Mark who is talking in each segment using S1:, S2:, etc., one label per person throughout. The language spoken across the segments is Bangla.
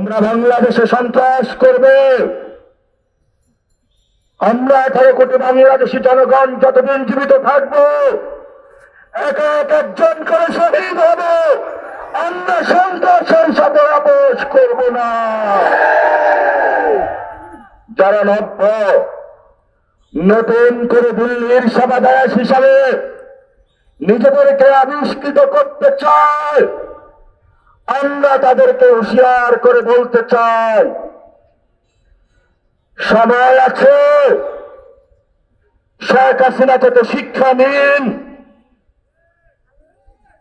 S1: তোমরা বাংলাদেশে সন্ত্রাস করবে, আমরা 18 কোটি বাংলাদেশি জনগণ যতদিন জীবিত থাকবো এক একজন করে শহীদ হবে, আমরা সন্ত্রাসের সাথে আপোষ করব না। যারা নতুন করে দিল্লির সেবাদাস হিসাবে নিজেদেরকে আবিষ্কৃত করতে চায়, আমরা তাদেরকে হুঁশিয়ার করে বলতে চাই, সময় আছে, শেখ হাসিনা থেকে শিক্ষা নিন।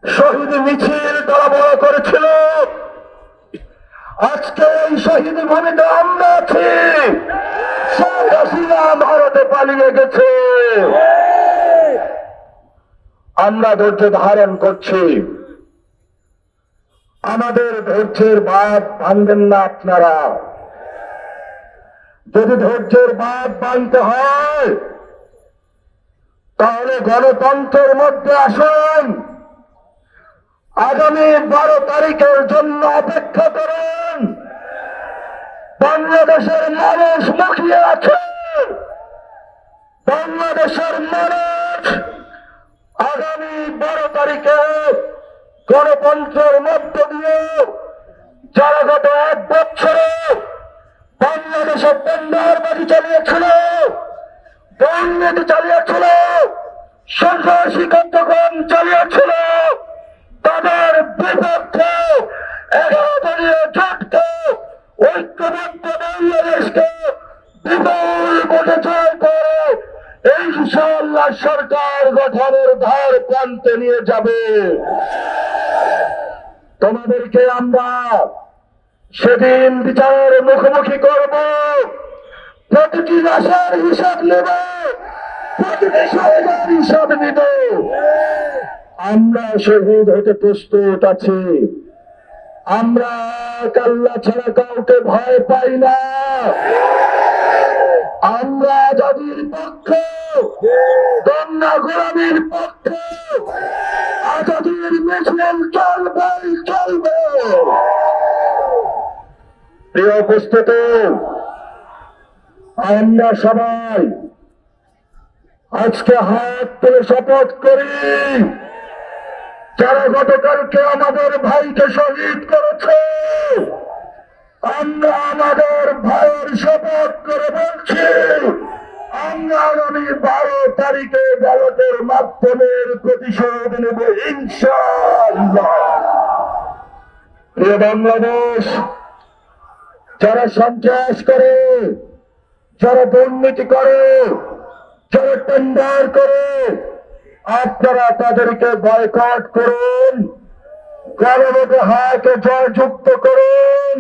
S1: শহীদ মিছিল তারা বড় করেছিল, আজকে এই শহীদ ভূমিতে আমরা আছি। শেখ হাসিনা ভারতে পালিয়ে গেছে, আমরা ধৈর্য ধারণ করছি। আমাদের ধৈর্যের বাঁধ ভাঙবেন না আপনারা। যদি ধৈর্যের বাঁধ ভাঙতে হয় তাহলে গণতন্ত্রের মধ্যে আসুন। আগামী 12 তারিখের জন্য অপেক্ষা করুন। বাংলাদেশের মানুষ মুখিয়ে আছে, বাংলাদেশের মানুষ আগামী 12 তারিখে গণতন্ত্রের মধ্য দিয়ে যারা গত 1 বছরে বাংলাদেশে টেন্ডারবাজি চালিয়েছিল, দুর্নীতি চালিয়েছিল, সন্ত্রাসী কার্যক্রম চালিয়েছিল, তাদের বিপক্ষে 11 দলীয় জোটকে ঐক্যবদ্ধ বাংলাদেশকে বিপুল ভোটে জয় করে ইনশাআল্লাহ সরকার গঠনের ধার প্রান্তে নিয়ে যাবে। তোমাদেরকে আমরা সেদিন বিচারের মুখোমুখি করব, প্রতিটি আশার হিসাব নেব, প্রতিটি শহীদের হিসাব নিব। আমরা শহীদ হতে প্রস্তুত আছি। আমরা আল্লাহ ছাড়া কাউকে ভয় পাই না। আমরা আজাদীর পক্ষে, গণনা গোলামীর পক্ষে, আজাদীর মিছিল চলবে চলবে। প্রিয় উপস্থিতি, আমরা সবাই আজকে হাত তুলে শপথ করি, যারা গতকালকে আমাদের ভাইকে শহীদ করেছে, আমরা আমাদের ভাইয়ের শপথ করে বলছি, আমরা আগামী 12 তারিখে ব্যালটের মাধ্যমে প্রতিশোধ নেব ইনশাআল্লাহ। প্রিয় বাংলাদেশ, যারা সন্ত্রাস করে, যারা দুর্নীতি করে, যারা টেন্ডার করে, আপনারা তাদেরকে বয়কট করুন, গণভোটে হাতে জয়যুক্ত করুন।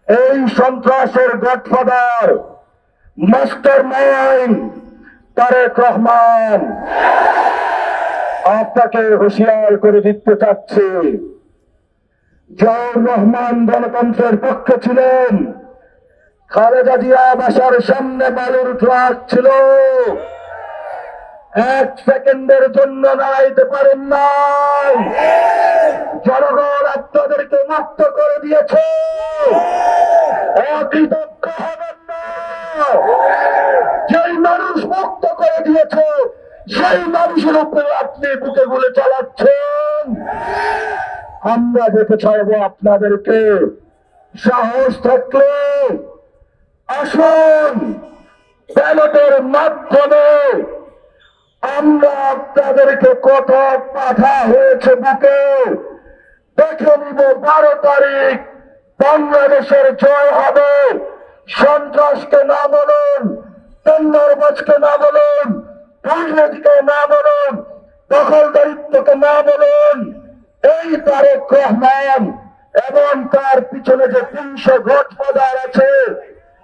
S1: এই সন্ত্রাসের godfather, mastermind Tarek Rahman, আপনাকে হুঁশিয়ার করে দিতে চাচ্ছি। জিয়াউর রহমান গণতন্ত্রের পক্ষে ছিলেন, খালেদা জিয়া বাসার সামনে বালুর ট্রাক ছিল, 1 সেকেন্ডের জন্য দাঁড়াইতে পারেন নাই। জনগণ আপনাদেরকে মুক্ত করে দিয়েছে, অকৃতজ্ঞ হবেন না। যেই মানুষ মুক্ত করে দিয়েছে সেই মানুষের উপরে আপনি বুকে গুলি চালাচ্ছেন। আমরা যেতে চাইবো আপনাদেরকে, সাহস থাকলে আসুন, ব্যালটের মাধ্যমে আমরা আপনাদেরকে কত পাঠা হয়েছে বুকে দেখে নিব। 12 তারিখ বাংলাদেশের জয় হবে। সন্ত্রাসকে না বলুন, টেন্ডারবাজকে না বলুন, দুর্নীতিকে না বলুন, দখলদারিত্বকে না বলুন। এই তারেক রহমান এবং তার পিছনে যে 300 গডফাদার আছে,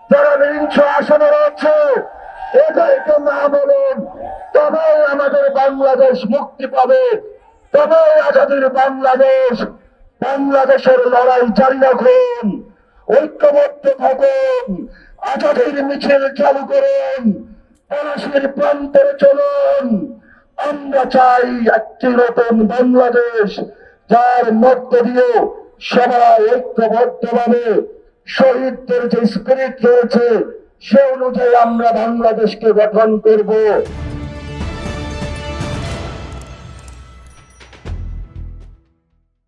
S1: যারা 300 আসনে রয়েছে, এদেরকে না বলুন, তবে আমাদের বাংলাদেশ মুক্তি পাবে, তবে আজাদীর বাংলাদেশ। বাংলাদেশের লড়াই জারি রাখুন, ঐক্যবদ্ধ থাকুন, আজাদীর মিছিল চালু করুন, পলাশীর প্রান্তরে চলুন। আমরা চাই একটি নতুন বাংলাদেশ, যার মধ্য দিয়ে সবাই ঐক্যবদ্ধভাবে শহীদদের যে স্পিরিট রয়েছে সে অনুযায়ী আমরা বাংলাদেশকে গঠন করব।